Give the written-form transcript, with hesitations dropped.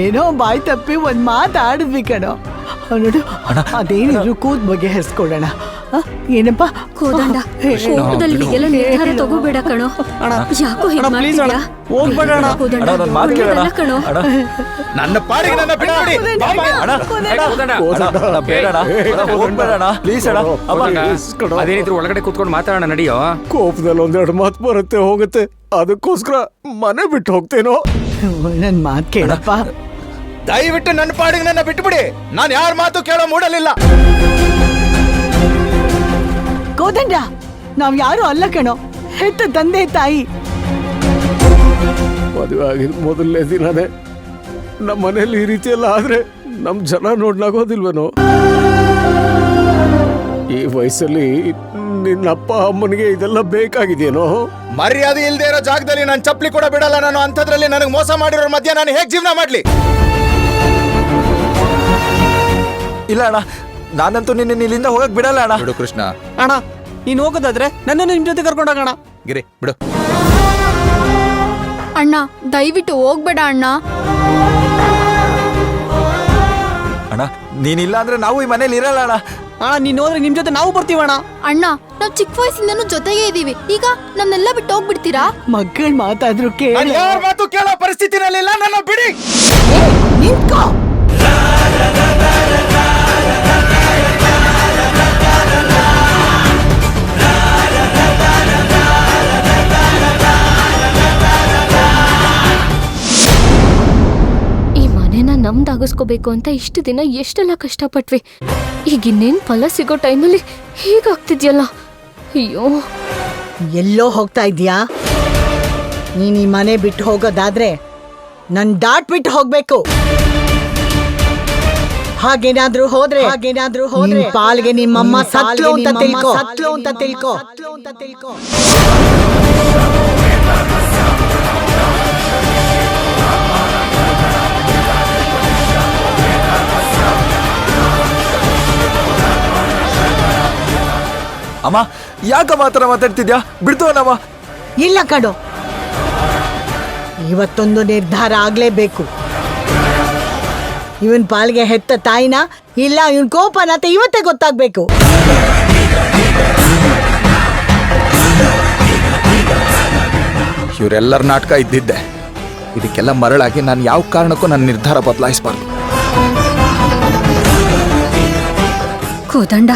ಏನೋ ಬಾಯ್ ತಪ್ಪಿ ಒಂದ್ ಮಾತಾಡಿದ್ವಿ ಕಣೋ. ನೋಡು ಅದೇನಿದ್ರು ಕೂತ್ ಬಗ್ಗೆ ಹೆಸ್ಕೊಡೋಣ. ಏನಪ್ಪ ಕೋದಂಡ, ಕೋಪದಲ್ಲಿ ಹೀಗೆಲ್ಲ ನಿರ್ಧಾರ ತಗೋಬೇಡ ಕಣೋ. ಯಾಕೋ ಹೀಗೆ ಮಾಡ್ತೀಯಾ? ಹೋಗ್ಬೇಡಣ. ಕೋದಂಡ, ಅಣ್ಣ, ಒಂದ್ ಮಾತ್ ಕೇಳಣ. ಒಳ್ಳೆದಲ್ಲ ಕಣೋ. ನನ್ನ ಪಾಡಿಗೆ ನನ್ನ ಬಿಟ್ಬಿಡಿ. ಹೋಗ್ಬೇಡಣ ಪ್ಲೀಸ್ ಅಣ್ಣ. ಅದೇನಿದ್ರು ಒಳಗಡೆ ಕೂತ್ಕೊಂಡು ಮಾತಾಡೋಣ ನಡಿಯೋ. ಕೋಪದಲ್ಲಿ ಒಂದೆರಡು ಮಾತು ಬರುತ್ತೆ ಹೋಗುತ್ತೆ, ಅದಕ್ಕೋಸ್ಕರ ಮನೆ ಬಿಟ್ಟು ಹೋಗ್ತೇನೋ. ನನ್ ಮಾತ್ ಕೇಳಪ್ಪ. ದಯವಿಟ್ಟು ನನ್ನ ಪಾಡಿಗೆ ನನ್ನ ಬಿಟ್ಬಿಡಿ. ನಾನು ಯಾರ ಮಾತು ಕೇಳೋ ಮೂಡಲಿಲ್ಲ. ಕೋದಂಡ, ನಾವ್ ಯಾರು ಅಲ್ಲ ಕಣೋ, ಹೆತ್ತ ತಂದೆ ತಾಯಿ. ಮದುವೆ ಆಗಿದ್ ಮೊದಲನೇ ದಿನನೇ ನಮ್ಮ ಮನೇಲಿ ಈ ರೀತಿ ಎಲ್ಲ ಆದ್ರೆ ನಮ್ ಜನ ನೋಡ್ಲಾಗೋದಿಲ್ವೇನೋ. ಈ ವಯಸ್ಸಲ್ಲಿ ನಿನ್ನ ಅಪ್ಪ ಅಮ್ಮನಿಗೆ ಇದೆಲ್ಲ ಬೇಕಾಗಿದೆಯೇನೋ. ಮರ್ಯಾದೆ ಇಲ್ದೇ ಇರೋ ಜಾಗದಲ್ಲಿ ನಾನು ಚಪ್ಪಲಿ ಕೂಡ ಬಿಡಲ್ಲ. ನಾನು ಅಂಥದ್ರಲ್ಲಿ ನನಗೆ ಮೋಸ ಮಾಡಿರೋ ಮಧ್ಯ ನಾನು ಹೇಗೆ ಜೀವನ ಮಾಡ್ಲಿ? ಇಲ್ಲ ಅಣ್ಣ, ನಾನಂತೂ ನಿನ್ನ ಇಲ್ಲಿಂದ ಹೋಗಕ್ ಬಿಡಲ್ಲ ಅಣ್ಣ. ಬಿಡು ಕೃಷ್ಣ. ಅಣ್ಣ, ನೀನ್ ಹೋಗೋದಾದ್ರೆ ನನ್ನನ್ನು ನಿಮ್ ಜೊತೆ ಕರ್ಕೊಂಡೋಗೋಣ. ಗಿರಿ ಬಿಡು. ಅಣ್ಣ, ದಯವಿಟ್ಟು ಹೋಗ್ಬೇಡ ಅಣ್ಣ. ಅಣ್ಣ ನೀನಿಲ್ಲ ಅಂದ್ರೆ ನಾವು ಈ ಮನೇಲಿ ಇರಲ್ಲ ಅಣ್ಣ. ಅಣ್ಣ, ನೀನ್ ಹೋದ್ರೆ ನಿಮ್ ಜೊತೆ ನಾವು ಬರ್ತೀವಣ್ಣ. ಅಣ್ಣ, ನಾವ್ ಚಿಕ್ಕ ವಯಸ್ಸಿಂದನೂ ಜೊತೆಗೆ ಇದೀವಿ. ಈಗ ನಮ್ನೆಲ್ಲ ಬಿಟ್ಟು ಹೋಗ್ಬಿಡ್ತೀರಾ? ಮಕ್ಕಳ್ ಮಾತಾದ್ರು ಕೇಳ. ನಾನು ಯಾರ ಮಾತು ಕೇಳೋ ಪರಿಸ್ಥಿತಿನಲ್ಲಿಲ್ಲ. ನನ್ನ ಬಿಡಿ. ನಿಂತ್ಕೋ. ನಮ್ದಾಗಿಸ್ಕೋಬೇಕು ಅಂತ ಇಷ್ಟು ದಿನ ಎಷ್ಟೆಲ್ಲ ಕಷ್ಟಪಟ್ವಿ. ಈಗ ಇನ್ನೇನ್ ಫಲ ಸಿಗೋ ಟೈಮಲ್ಲಿ ಹೀಗಾಗ್ತಿದ್ಯಲ್ಲ. ಅಯ್ಯೋ, ಎಲ್ಲೋ ಹೋಗ್ತಾ ಇದ್ಯಾ? ನೀನ್ ಈ ಮನೆ ಬಿಟ್ಟು ಹೋಗೋದಾದ್ರೆ ನನ್ ದಾಟ್ ಬಿಟ್ಟು ಹೋಗ್ಬೇಕು. ಹಾಗೇನಾದ್ರೂ ಹೋದ್ರೆ ನಿನ್ ಪಾಲ್ಗೆ ನಿಮ್ಮಮ್ಮ ಸತ್ಲು ಅಂತ ತಿಳ್ಕೊ. ಅಮ್ಮ ಯಾಕ ಮಾತ್ರ ಮಾತಾಡ್ತಿದ್ಯಾ? ಬಿಡ್ತು ನಮ್ಮ. ಇಲ್ಲ ಕಣೋ, ಇವತ್ತೊಂದು ನಿರ್ಧಾರ ಆಗ್ಲೇಬೇಕು. ಇವನ್ ಪಾಲ್ಗೆ ಹೆತ್ತ ತಾಯಿನ ಇಲ್ಲ ಇವನ್ ಕೋಪನ ಅಂತ ಇವತ್ತೇ ಗೊತ್ತಾಗ್ಬೇಕು. ಇವರೆಲ್ಲರ ನಾಟಕ ಇದ್ದಿದ್ದೆ. ಇದಕ್ಕೆಲ್ಲ ಮರಳಾಗಿ ನಾನು ಯಾವ ಕಾರಣಕ್ಕೂ ನನ್ನ ನಿರ್ಧಾರ ಬದಲಾಯಿಸಬಾರ್ದು. ಕೋದಂಡ,